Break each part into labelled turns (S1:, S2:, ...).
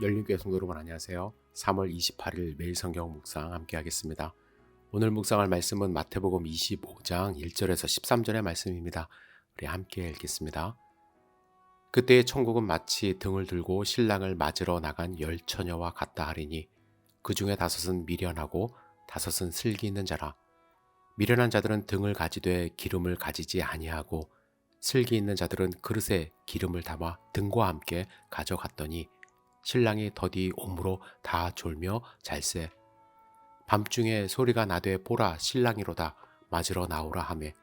S1: 열린교회 성도 여러분 안녕하세요. 3월 28일 매일 성경 묵상 함께 하겠습니다. 오늘 묵상할 말씀은 마태복음 25장 1절에서 13절의 말씀입니다. 우리 함께 읽겠습니다. 그때의 천국은 마치 등을 들고 신랑을 맞으러 나간 10처녀와 같다 하리니 그 중에 5은 미련하고 5은 슬기 있는 자라. 미련한 자들은 등을 가지되 기름을 가지지 아니하고 슬기 있는 자들은 그릇에 기름을 담아 등과 함께 가져갔더니 신랑이 더디 옴으로 다 졸며 잘세. 밤중에 소리가 나되 보라 신랑이로다 맞으러 나오라 하매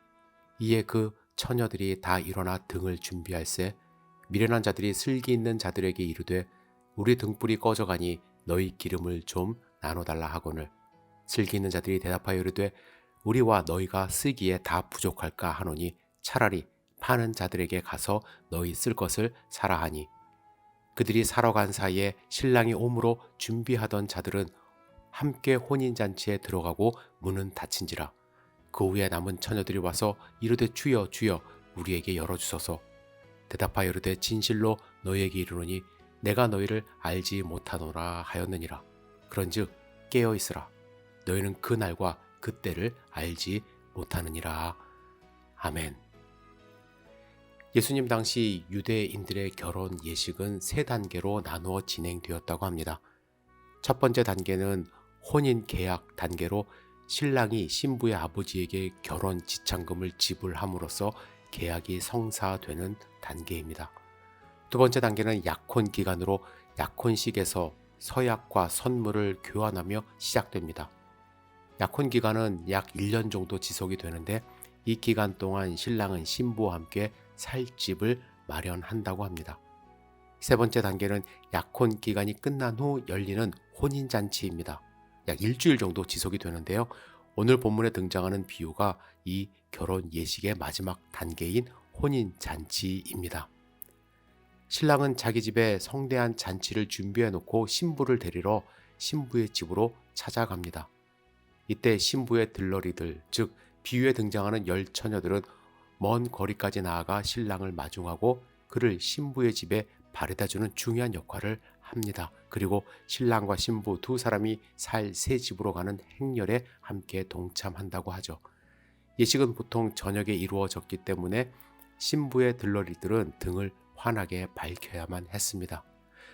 S1: 이에 그 처녀들이 다 일어나 등을 준비할세. 미련한 자들이 슬기 있는 자들에게 이르되 우리 등불이 꺼져가니 너희 기름을 좀 나눠달라 하거늘 슬기 있는 자들이 대답하여 이르되 우리와 너희가 쓰기에 다 부족할까 하노니 차라리 파는 자들에게 가서 너희 쓸 것을 사라 하니 그들이 사러 간 사이에 신랑이 오므로 준비하던 자들은 함께 혼인잔치에 들어가고 문은 닫힌지라. 그 후에 남은 처녀들이 와서 이르되 주여 주여 우리에게 열어주소서. 대답하여 이르되 진실로 너희에게 이르노니 내가 너희를 알지 못하노라 하였느니라. 그런즉 깨어 있으라. 너희는 그 날과 그 때를 알지 못하느니라. 아멘. 예수님 당시 유대인들의 결혼 예식은 3단계로 나누어 진행되었다고 합니다. 첫 번째 단계는 혼인 계약 단계로 신랑이 신부의 아버지에게 결혼 지참금을 지불함으로써 계약이 성사되는 단계입니다. 두 번째 단계는 약혼 기간으로 약혼식에서 서약과 선물을 교환하며 시작됩니다. 약혼 기간은 약 1년 정도 지속이 되는데 이 기간 동안 신랑은 신부와 함께 살 집을 마련한다고 합니다. 세 번째 단계는 약혼 기간이 끝난 후 열리는 혼인잔치입니다. 약 일주일 정도 지속이 되는데요. 오늘 본문에 등장하는 비유가 이 결혼 예식의 마지막 단계인 혼인잔치입니다. 신랑은 자기 집에 성대한 잔치를 준비해 놓고 신부를 데리러 신부의 집으로 찾아갑니다. 이때 신부의 들러리들, 즉 비유에 등장하는 10처녀들은 먼 거리까지 나아가 신랑을 마중하고 그를 신부의 집에 바래다주는 중요한 역할을 합니다. 그리고 신랑과 신부 두 사람이 살 새 집으로 가는 행렬에 함께 동참한다고 하죠. 예식은 보통 저녁에 이루어졌기 때문에 신부의 들러리들은 등을 환하게 밝혀야만 했습니다.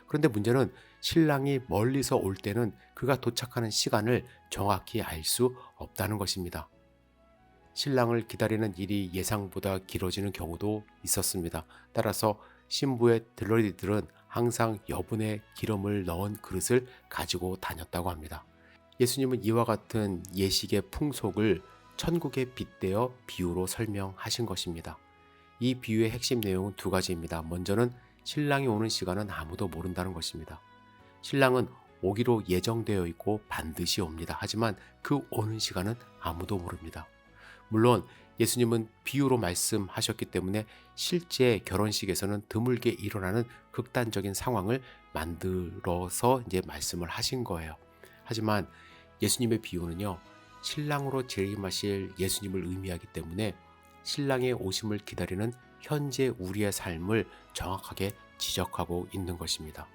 S1: 그런데 문제는 신랑이 멀리서 올 때는 그가 도착하는 시간을 정확히 알 수 없다는 것입니다. 신랑을 기다리는 일이 예상보다 길어지는 경우도 있었습니다. 따라서 신부의 들러리들은 항상 여분의 기름을 넣은 그릇을 가지고 다녔다고 합니다. 예수님은 이와 같은 예식의 풍속을 천국에 빗대어 비유로 설명하신 것입니다. 이 비유의 핵심 내용은 2가지입니다. 먼저는 신랑이 오는 시간은 아무도 모른다는 것입니다. 신랑은 오기로 예정되어 있고 반드시 옵니다. 하지만 그 오는 시간은 아무도 모릅니다. 물론 예수님은 비유로 말씀하셨기 때문에 실제 결혼식에서는 드물게 일어나는 극단적인 상황을 만들어서 말씀을 하신 거예요. 하지만 예수님의 비유는요, 신랑으로 재림하실 예수님을 의미하기 때문에 신랑의 오심을 기다리는 현재 우리의 삶을 정확하게 지적하고 있는 것입니다.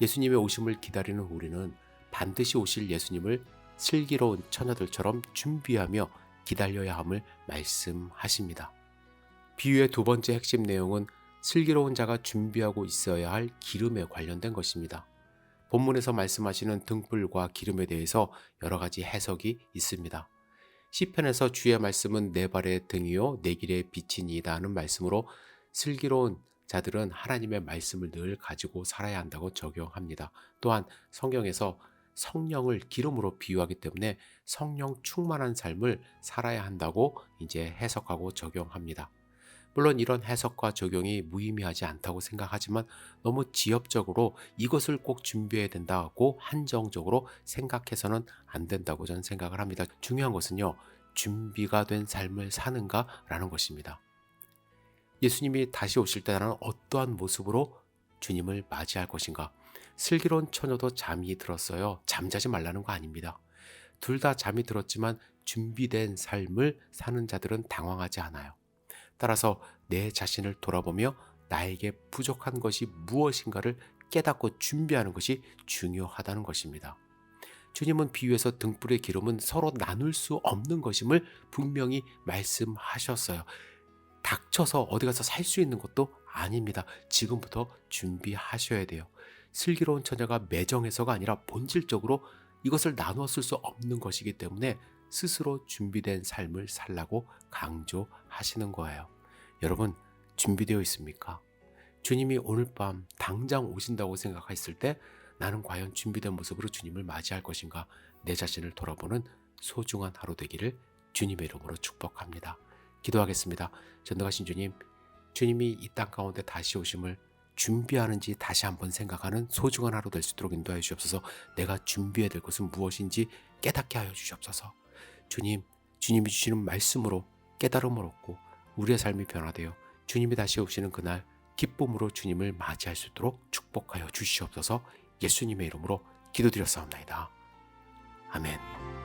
S1: 예수님의 오심을 기다리는 우리는 반드시 오실 예수님을 슬기로운 처녀들처럼 준비하며 기다려야 함을 말씀하십니다. 비유의 2번째 핵심 내용은 슬기로운 자가 준비하고 있어야 할 기름에 관련된 것입니다. 본문에서 말씀하시는 등불과 기름에 대해서 여러 가지 해석이 있습니다. 시편에서 주의 말씀은 내 발의 등이요 내 길의 빛이니이다 하는 말씀으로 슬기로운 자들은 하나님의 말씀을 늘 가지고 살아야 한다고 적용합니다. 또한 성경에서 성령을 기름으로 비유하기 때문에 성령 충만한 삶을 살아야 한다고 해석하고 적용합니다. 물론 이런 해석과 적용이 무의미하지 않다고 생각하지만 너무 지엽적으로 이것을 꼭 준비해야 된다고 한정적으로 생각해서는 안 된다고 저는 생각을 합니다. 중요한 것은요, 준비가 된 삶을 사는가라는 것입니다. 예수님이 다시 오실 때 나는 어떠한 모습으로 주님을 맞이할 것인가? 슬기로운 처녀도 잠이 들었어요. 잠자지 말라는 거 아닙니다. 둘 다 잠이 들었지만 준비된 삶을 사는 자들은 당황하지 않아요. 따라서 내 자신을 돌아보며 나에게 부족한 것이 무엇인가를 깨닫고 준비하는 것이 중요하다는 것입니다. 주님은 비유에서 등불의 기름은 서로 나눌 수 없는 것임을 분명히 말씀하셨어요. 닥쳐서 어디 가서 살 수 있는 것도 아닙니다. 지금부터 준비하셔야 돼요. 슬기로운 처녀가 매정해서가 아니라 본질적으로 이것을 나누어 쓸 수 없는 것이기 때문에 스스로 준비된 삶을 살라고 강조하시는 거예요. 여러분, 준비되어 있습니까? 주님이 오늘 밤 당장 오신다고 생각했을 때 나는 과연 준비된 모습으로 주님을 맞이할 것인가? 내 자신을 돌아보는 소중한 하루 되기를 주님의 이름으로 축복합니다. 기도하겠습니다. 전능하신 주님, 주님이 이 땅 가운데 다시 오심을 준비하는지 다시 한번 생각하는 소중한 하루 될 수 있도록 인도하여 주시옵소서. 내가 준비해야 될 것은 무엇인지 깨닫게 하여 주시옵소서. 주님, 주님이 주시는 말씀으로 깨달음을 얻고 우리의 삶이 변화되어 주님이 다시 오시는 그날 기쁨으로 주님을 맞이할 수 있도록 축복하여 주시옵소서. 예수님의 이름으로 기도드렸사옵나이다. 아멘.